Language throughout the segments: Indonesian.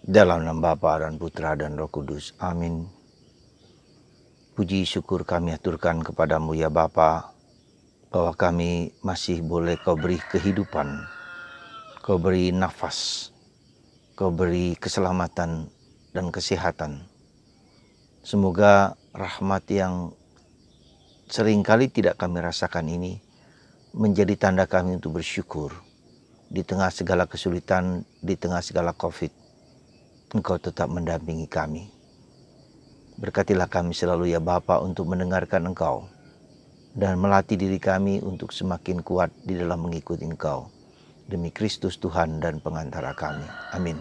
Dalam nama Bapa dan Putra dan Roh Kudus. Amin. Puji syukur kami aturkan kepadamu ya Bapa, bahwa kami masih boleh Kau beri kehidupan, Kau beri nafas, Kau beri keselamatan dan kesehatan. Semoga rahmat yang seringkali tidak kami rasakan ini menjadi tanda kami untuk bersyukur. Di tengah segala kesulitan, di tengah segala COVID, Engkau tetap mendampingi kami. Berkatilah kami selalu ya Bapa untuk mendengarkan Engkau dan melatih diri kami untuk semakin kuat di dalam mengikuti Engkau. Demi Kristus Tuhan dan pengantara kami. Amin.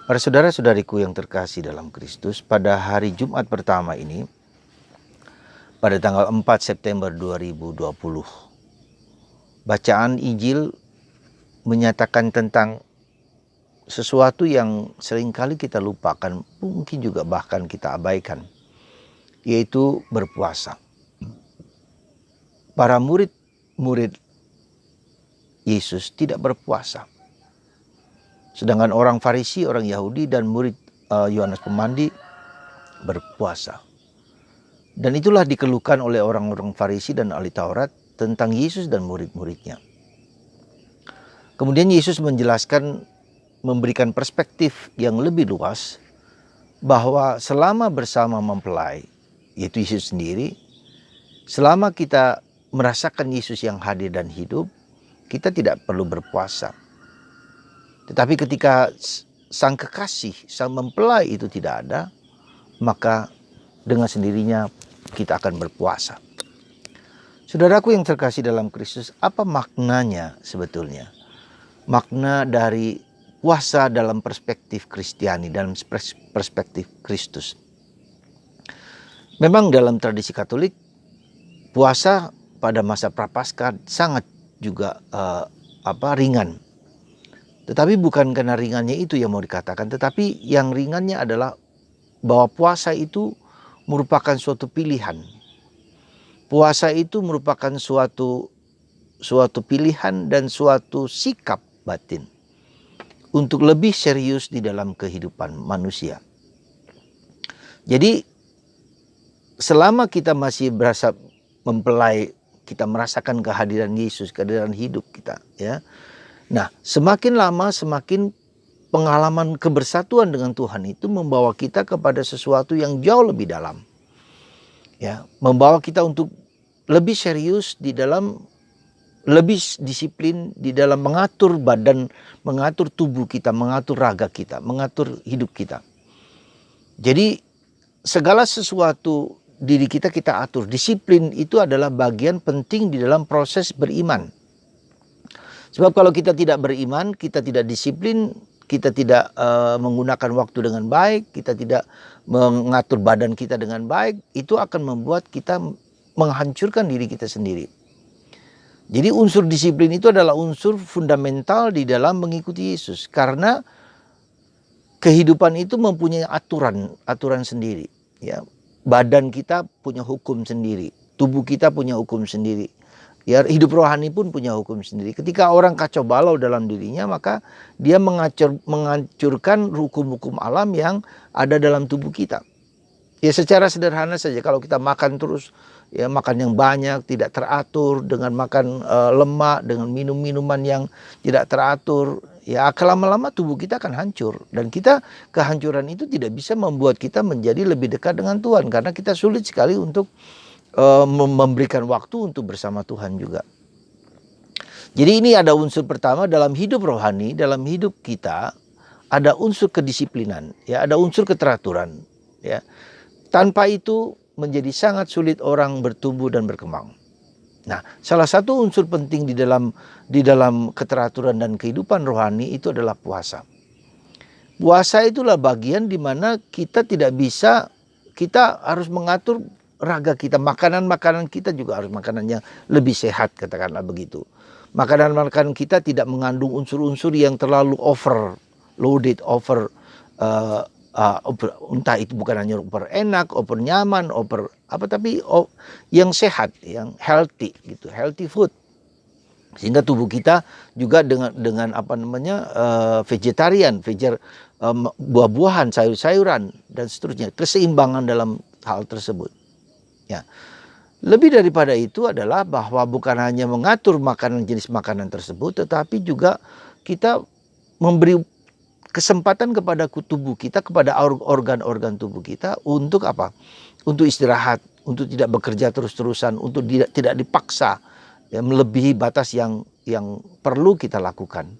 Para saudara-saudariku yang terkasih dalam Kristus, pada hari Jumat pertama ini, pada tanggal 4 September 2020, bacaan Injil menyatakan tentang sesuatu yang seringkali kita lupakan, mungkin juga bahkan kita abaikan, yaitu berpuasa. Para murid Yesus tidak berpuasa. Sedangkan orang Farisi, orang Yahudi, dan murid Yohanes Pemandi berpuasa. Dan itulah dikeluhkan oleh orang-orang Farisi dan ahli Taurat tentang Yesus dan murid-muridnya. Kemudian Yesus menjelaskan, memberikan perspektif yang lebih luas, bahwa selama bersama mempelai, yaitu Yesus sendiri, selama kita merasakan Yesus yang hadir dan hidup, kita tidak perlu berpuasa. Tetapi ketika sang kekasih, sang mempelai itu tidak ada, maka dengan sendirinya kita akan berpuasa. Saudaraku yang terkasih dalam Kristus, apa maknanya sebetulnya? Makna dari puasa dalam perspektif Kristiani, dalam perspektif Kristus. Memang dalam tradisi Katolik, puasa pada masa Prapaskah sangat juga ringan. Tetapi bukan karena ringannya itu yang mau dikatakan, tetapi yang ringannya adalah bahwa puasa itu merupakan suatu pilihan. Puasa itu merupakan suatu pilihan dan suatu sikap batin untuk lebih serius di dalam kehidupan manusia. Jadi selama kita masih berasa mempelai, kita merasakan kehadiran Yesus, kehadiran hidup kita, ya. Nah, semakin lama semakin pengalaman kebersatuan dengan Tuhan itu membawa kita kepada sesuatu yang jauh lebih dalam. Ya, membawa kita untuk lebih serius di dalam, lebih disiplin di dalam mengatur badan, mengatur tubuh kita, mengatur raga kita, mengatur hidup kita. Jadi segala sesuatu diri kita atur. Disiplin itu adalah bagian penting di dalam proses beriman. Sebab kalau kita tidak beriman, kita tidak disiplin, kita tidak menggunakan waktu dengan baik, kita tidak mengatur badan kita dengan baik, itu akan membuat kita menghancurkan diri kita sendiri. Jadi unsur disiplin itu adalah unsur fundamental di dalam mengikuti Yesus. Karena kehidupan itu mempunyai aturan sendiri. Ya, badan kita punya hukum sendiri, tubuh kita punya hukum sendiri. Ya, hidup rohani pun punya hukum sendiri. Ketika orang kacau balau dalam dirinya, maka dia menghancurkan hukum-hukum alam yang ada dalam tubuh kita. Ya, secara sederhana saja, kalau kita makan terus, ya makan yang banyak, tidak teratur, dengan makan lemak, dengan minum minuman yang tidak teratur, ya lama-lama tubuh kita akan hancur. Dan kehancuran itu tidak bisa membuat kita menjadi lebih dekat dengan Tuhan, karena kita sulit sekali untuk memberikan waktu untuk bersama Tuhan juga. Jadi ini ada unsur pertama dalam hidup rohani, dalam hidup kita ada unsur kedisiplinan, ya, ada unsur keteraturan, ya. Tanpa itu menjadi sangat sulit orang bertumbuh dan berkembang. Nah, salah satu unsur penting di dalam keteraturan dan kehidupan rohani itu adalah puasa. Puasa itulah bagian di mana kita harus mengatur raga kita. Makanan kita juga harus makanan yang lebih sehat, katakanlah begitu. Makanan kita tidak mengandung unsur-unsur yang terlalu overloaded, entah itu bukan hanya over enak, over nyaman, tapi yang sehat, yang healthy gitu, healthy food. Sehingga tubuh kita juga dengan apa namanya, vegetarian, buah-buahan, sayur-sayuran dan seterusnya, keseimbangan dalam hal tersebut, ya. Lebih daripada itu adalah bahwa bukan hanya mengatur makanan, jenis makanan tersebut, tetapi juga kita memberi kesempatan kepada tubuh kita, kepada organ-organ tubuh kita untuk apa? Untuk istirahat, untuk tidak bekerja terus-terusan, untuk tidak dipaksa ya, melebihi batas yang perlu kita lakukan.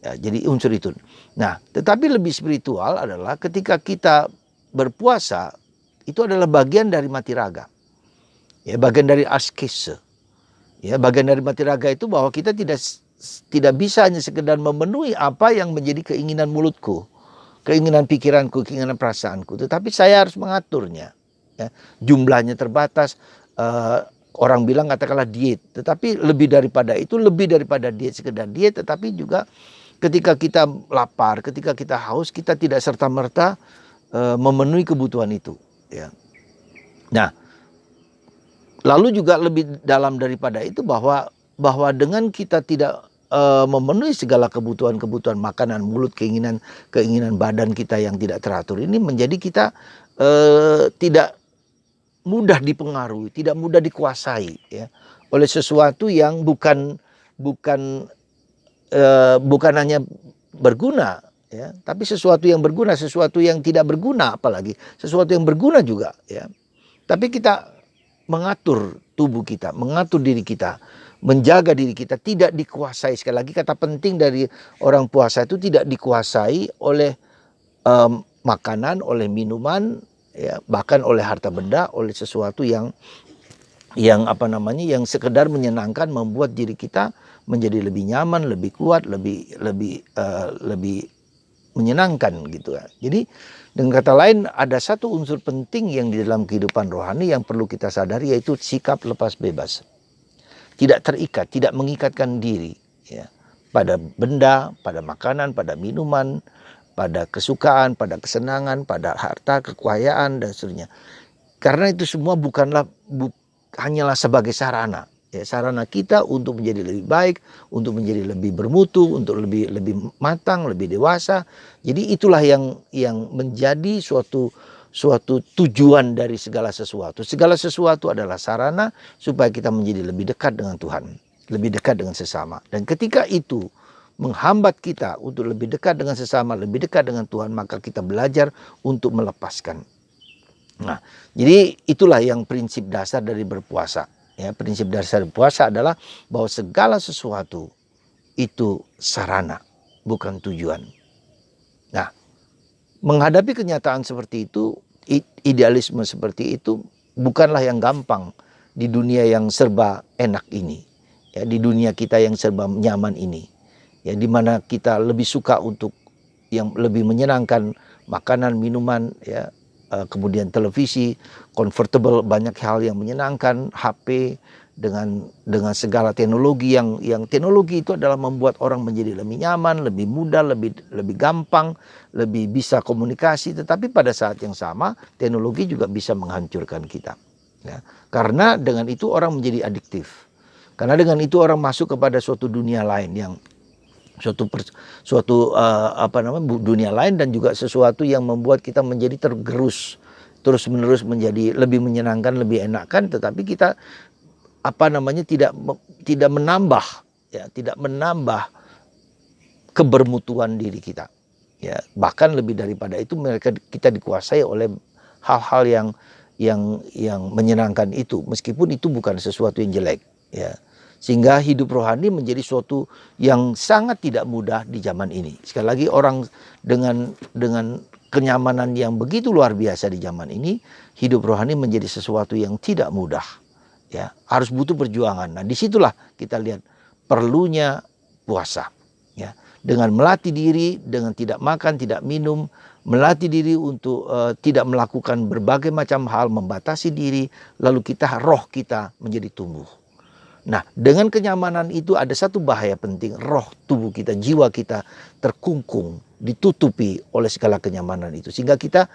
Ya, jadi unsur itu. Nah, tetapi lebih spiritual adalah ketika kita berpuasa, itu adalah bagian dari mati raga. Ya, bagian dari askese. Ya, bagian dari mati raga itu bahwa kita tidak bisa hanya sekedar memenuhi apa yang menjadi keinginan mulutku, keinginan pikiranku, keinginan perasaanku, tetapi saya harus mengaturnya. Ya, jumlahnya terbatas. Orang bilang katakanlah diet, tetapi lebih daripada itu, lebih daripada diet, sekedar diet, tetapi juga ketika kita lapar, ketika kita haus, kita tidak serta-merta memenuhi kebutuhan itu. Ya. Nah, lalu juga lebih dalam daripada itu bahwa dengan kita tidak memenuhi segala kebutuhan makanan, mulut, keinginan badan kita yang tidak teratur ini, menjadi kita tidak mudah dipengaruhi, tidak mudah dikuasai ya, oleh sesuatu yang bukan hanya berguna ya, tapi sesuatu yang berguna, sesuatu yang tidak berguna, apalagi sesuatu yang berguna juga ya. Tapi kita mengatur tubuh kita, mengatur diri kita, menjaga diri kita, tidak dikuasai. Sekali lagi kata penting dari orang puasa itu tidak dikuasai oleh makanan, oleh minuman, ya, bahkan oleh harta benda, oleh sesuatu yang apa namanya, yang sekedar menyenangkan, membuat diri kita menjadi lebih nyaman, lebih kuat, lebih menyenangkan gitu ya. Jadi dengan kata lain, ada satu unsur penting yang di dalam kehidupan rohani yang perlu kita sadari, yaitu sikap lepas bebas. Tidak terikat, tidak mengikatkan diri ya, pada benda, pada makanan, pada minuman, pada kesukaan, pada kesenangan, pada harta, kekayaan dan seterusnya. Karena itu semua hanyalah sebagai sarana. Ya, sarana kita untuk menjadi lebih baik, untuk menjadi lebih bermutu, untuk lebih matang, lebih dewasa. Jadi itulah yang menjadi suatu tujuan dari segala sesuatu. Segala sesuatu adalah sarana supaya kita menjadi lebih dekat dengan Tuhan, lebih dekat dengan sesama. Dan ketika itu menghambat kita untuk lebih dekat dengan sesama, lebih dekat dengan Tuhan, maka kita belajar untuk melepaskan. Nah, jadi itulah yang prinsip dasar dari berpuasa. Ya, prinsip dasar berpuasa adalah bahwa segala sesuatu itu sarana, bukan tujuan. Nah, menghadapi kenyataan seperti itu, idealisme seperti itu bukanlah yang gampang di dunia yang serba enak ini. Ya, di dunia kita yang serba nyaman ini. Ya, di mana kita lebih suka untuk yang lebih menyenangkan, makanan, minuman, ya, kemudian televisi, comfortable, banyak hal yang menyenangkan, HP dengan segala teknologi yang teknologi itu adalah membuat orang menjadi lebih nyaman, lebih mudah, lebih gampang, lebih bisa komunikasi. Tetapi pada saat yang sama teknologi juga bisa menghancurkan kita. Ya, karena dengan itu orang menjadi adiktif. Karena dengan itu orang masuk kepada suatu dunia lain yang dunia lain, dan juga sesuatu yang membuat kita menjadi tergerus terus menerus, menjadi lebih menyenangkan, lebih enakan, tetapi kita tidak menambah ya, tidak menambah kebermutuan diri kita ya. Bahkan lebih daripada itu, kita dikuasai oleh hal-hal yang menyenangkan itu, meskipun itu bukan sesuatu yang jelek ya. Sehingga hidup rohani menjadi suatu yang sangat tidak mudah di zaman ini. Sekali lagi, orang dengan kenyamanan yang begitu luar biasa di zaman ini, hidup rohani menjadi sesuatu yang tidak mudah. Ya, harus butuh perjuangan. Nah, disitulah kita lihat perlunya puasa. Ya, dengan melatih diri, dengan tidak makan, tidak minum, melatih diri untuk tidak melakukan berbagai macam hal, membatasi diri, lalu roh kita menjadi tumbuh. Nah, dengan kenyamanan itu ada satu bahaya penting, roh tubuh kita, jiwa kita terkungkung, ditutupi oleh segala kenyamanan itu, sehingga kita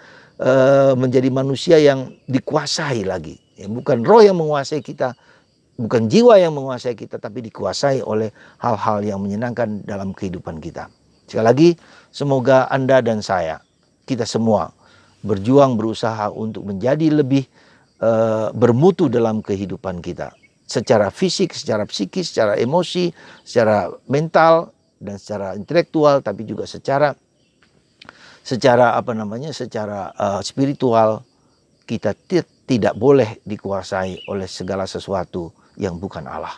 menjadi manusia yang dikuasai lagi. Ya, bukan roh yang menguasai kita, bukan jiwa yang menguasai kita, tapi dikuasai oleh hal-hal yang menyenangkan dalam kehidupan kita. Sekali lagi, semoga Anda dan saya, kita semua berjuang berusaha untuk menjadi lebih bermutu dalam kehidupan kita. Secara fisik, secara psikis, secara emosi, secara mental, dan secara intelektual, tapi juga secara spiritual. Kita tidak boleh dikuasai oleh segala sesuatu yang bukan Allah.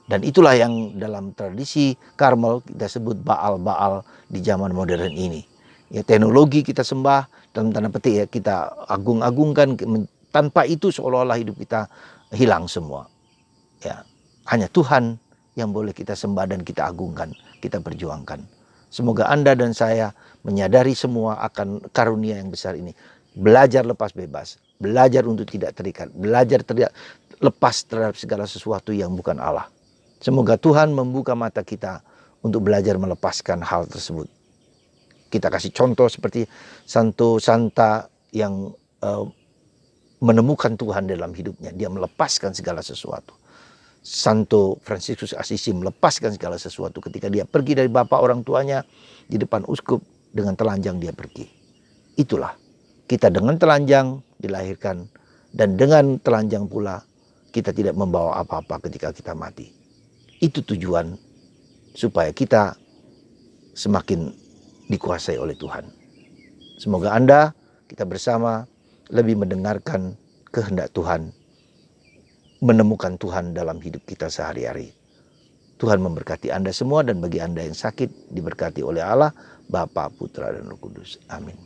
Dan itulah yang dalam tradisi Karmel kita sebut Baal-Baal di zaman modern ini. Ya, teknologi kita sembah, dalam tanda petik ya, kita agung-agungkan, tanpa itu seolah-olah hidup kita hilang semua. Ya, hanya Tuhan yang boleh kita sembah dan kita agungkan, kita perjuangkan. Semoga Anda dan saya menyadari semua akan karunia yang besar ini. Belajar lepas bebas, belajar untuk tidak terikat, belajar tidak lepas terhadap segala sesuatu yang bukan Allah. Semoga Tuhan membuka mata kita untuk belajar melepaskan hal tersebut. Kita kasih contoh seperti Santo Santa yang menemukan Tuhan dalam hidupnya. Dia melepaskan segala sesuatu. Santo Fransiskus Assisi melepaskan segala sesuatu ketika dia pergi dari bapak orang tuanya di depan uskup, dengan telanjang dia pergi. Itulah, kita dengan telanjang dilahirkan, dan dengan telanjang pula kita tidak membawa apa-apa ketika kita mati. Itu tujuan supaya kita semakin dikuasai oleh Tuhan. Semoga Anda, kita bersama lebih mendengarkan kehendak Tuhan, menemukan Tuhan dalam hidup kita sehari-hari. Tuhan memberkati Anda semua, dan bagi Anda yang sakit diberkati oleh Allah, Bapa, Putra, dan Roh Kudus. Amin.